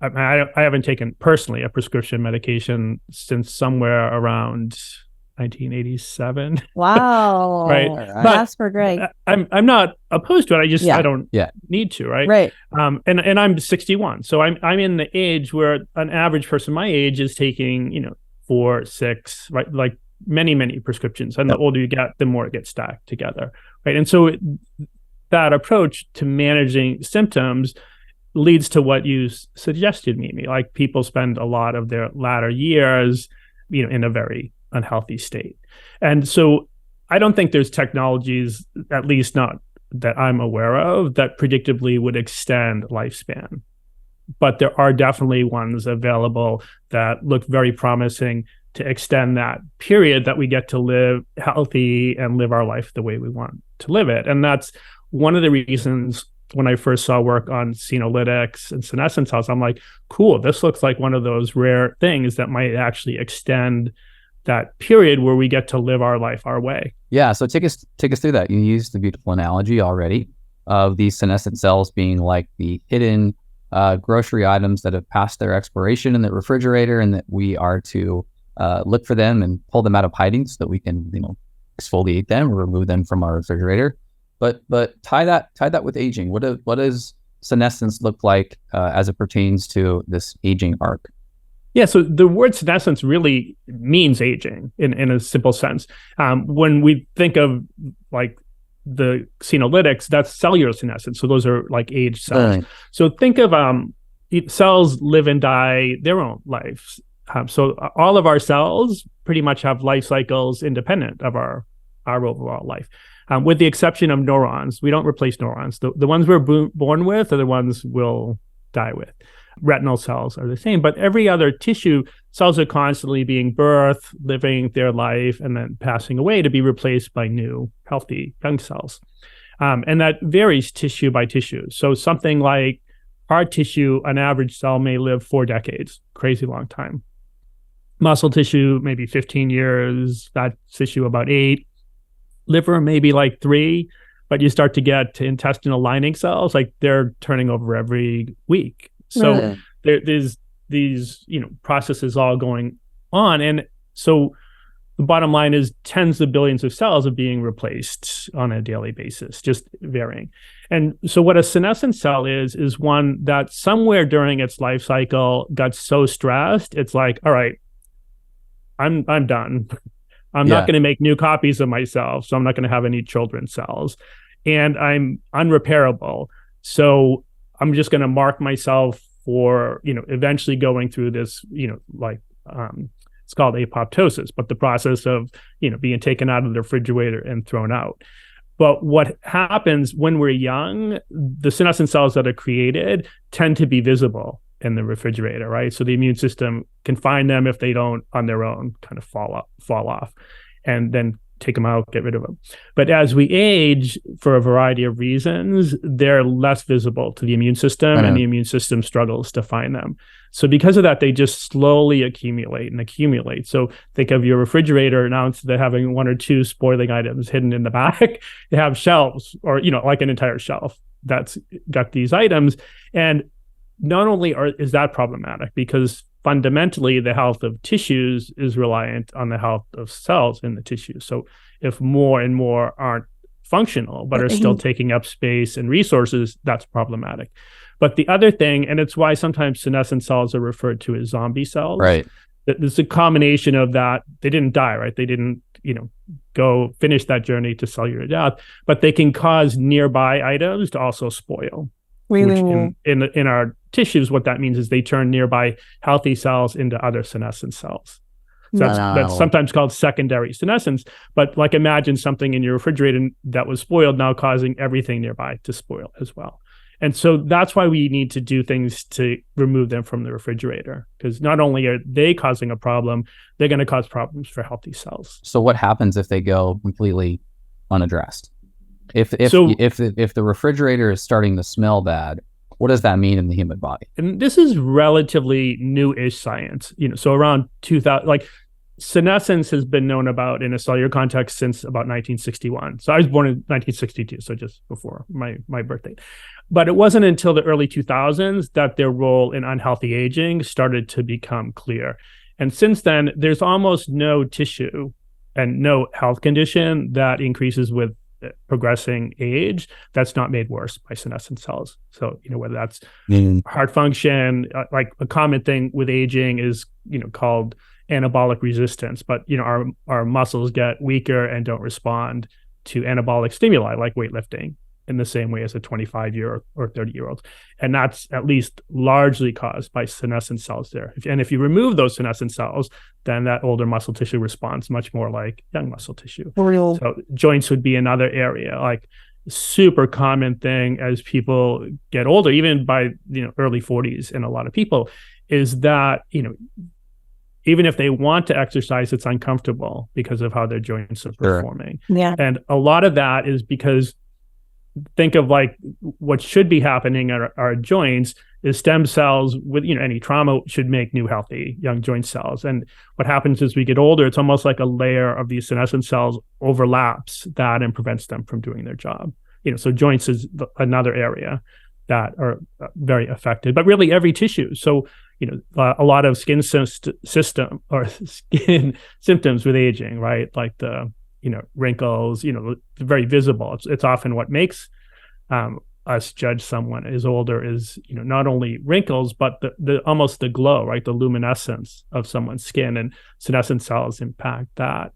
I haven't taken personally a prescription medication since somewhere around 1987, right? Wow. But That's for great. I'm not opposed to it. I Yeah. don't need to, right? Right. And I'm 61, so I'm in the age where an average person my age is taking 4, 6, right, like many prescriptions, and the older you get, the more it gets stacked together, right? And so that approach to managing symptoms leads to what you suggested, Mimi. Like, people spend a lot of their latter years, in a very unhealthy state. And so I don't think there's technologies, at least not that I'm aware of, that predictably would extend lifespan. But there are definitely ones available that look very promising to extend that period that we get to live healthy and live our life the way we want to live it. And that's one of the reasons when I first saw work on senolytics and senescent cells, I'm like, cool, this looks like one of those rare things that might actually extend that period where we get to live our life our way. Yeah. So take us through that. You used the beautiful analogy already of these senescent cells being like the hidden grocery items that have passed their expiration in the refrigerator, and that we are to look for them and pull them out of hiding so that we can, exfoliate them or remove them from our refrigerator. But tie that with aging. What does senescence look like as it pertains to this aging arc? Yeah, so the word senescence really means aging in a simple sense. When we think of like the senolytics, that's cellular senescence. So those are like aged cells. Right. So think of cells live and die their own lives. So all of our cells pretty much have life cycles independent of our overall life. With the exception of neurons. We don't replace neurons. The ones we're born with are the ones we'll die with. Retinal cells are the same, but every other tissue, cells are constantly being birthed, living their life, and then passing away to be replaced by new, healthy, young cells. And that varies tissue by tissue. So something like heart tissue, an average cell may live 4 decades, crazy long time. Muscle tissue, maybe 15 years, fat tissue about 8. Liver, maybe like 3, but you start to get to intestinal lining cells, like they're turning over every week. So there's these, processes all going on. And so the bottom line is tens of billions of cells are being replaced on a daily basis, just varying. And so what a senescent cell is one that somewhere during its life cycle got so stressed, it's like, all right, I'm done. I'm not going to make new copies of myself, so I'm not going to have any children's cells. And I'm unrepairable. So I'm just going to mark myself for, eventually going through this, it's called apoptosis, but the process of, being taken out of the refrigerator and thrown out. But what happens when we're young, the senescent cells that are created tend to be visible in the refrigerator, right? So the immune system can find them if they don't on their own kind of fall off, and then take them out, get rid of them. But as we age, for a variety of reasons, they're less visible to the immune system, and the immune system struggles to find them. So because of that, they just slowly accumulate. So think of your refrigerator now, instead of having 1 or 2 spoiling items hidden in the back, you have shelves, or, like an entire shelf that's got these items. And not only is that problematic, because fundamentally the health of tissues is reliant on the health of cells in the tissue. So if more and more aren't functional but are still taking up space and resources, that's problematic. But the other thing, and it's why sometimes senescent cells are referred to as zombie cells. Right. There's a combination of that. They didn't die, right? They didn't, go finish that journey to cellular death, but they can cause nearby items to also spoil. Really? Which in our tissues, what that means is they turn nearby healthy cells into other senescent cells. So that's sometimes called secondary senescence. But like, imagine something in your refrigerator that was spoiled now causing everything nearby to spoil as well. And so that's why we need to do things to remove them from the refrigerator, because not only are they causing a problem, they're going to cause problems for healthy cells. So what happens if they go completely unaddressed? If the refrigerator is starting to smell bad, what does that mean in the human body? And this is relatively new-ish science. So around 2000, like senescence has been known about in a cellular context since about 1961. So I was born in 1962, so just before my birthday. But it wasn't until the early 2000s that their role in unhealthy aging started to become clear. And since then, there's almost no tissue and no health condition that increases with progressing age that's not made worse by senescent cells. So, whether that's heart function, like a common thing with aging is, called anabolic resistance. But, our muscles get weaker and don't respond to anabolic stimuli like weightlifting in the same way as a 25-year or 30-year-old. And that's at least largely caused by senescent cells there. If you remove those senescent cells, then that older muscle tissue responds much more like young muscle tissue. Real. So joints would be another area, like super common thing as people get older, even by early 40s in a lot of people, is that even if they want to exercise, it's uncomfortable because of how their joints are performing. Yeah. And a lot of that is because think of like what should be happening at our joints is stem cells with any trauma should make new healthy young joint cells. And what happens as we get older, it's almost like a layer of these senescent cells overlaps that and prevents them from doing their job. So joints is another area that are very affected, but really every tissue. So a lot of skin symptoms with aging, right? Like the wrinkles, very visible. It's often what makes us judge someone is older is, not only wrinkles, but the almost the glow, right? The luminescence of someone's skin, and senescent cells impact that.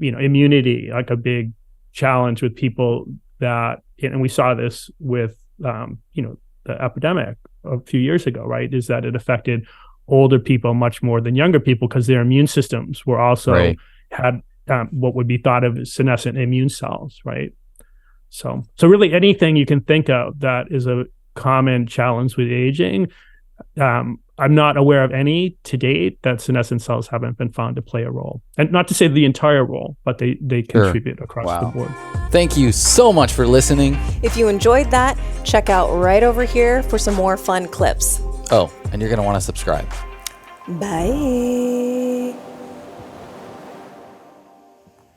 Immunity, like a big challenge with people that, and we saw this with, the epidemic a few years ago, right? Is that it affected older people much more than younger people because their immune systems were also had what would be thought of as senescent immune cells, right? So really anything you can think of that is a common challenge with aging. I'm not aware of any to date that senescent cells haven't been found to play a role. And not to say the entire role, but they contribute across the board. Thank you so much for listening. If you enjoyed that, check out right over here for some more fun clips. Oh, and you're going to want to subscribe. Bye.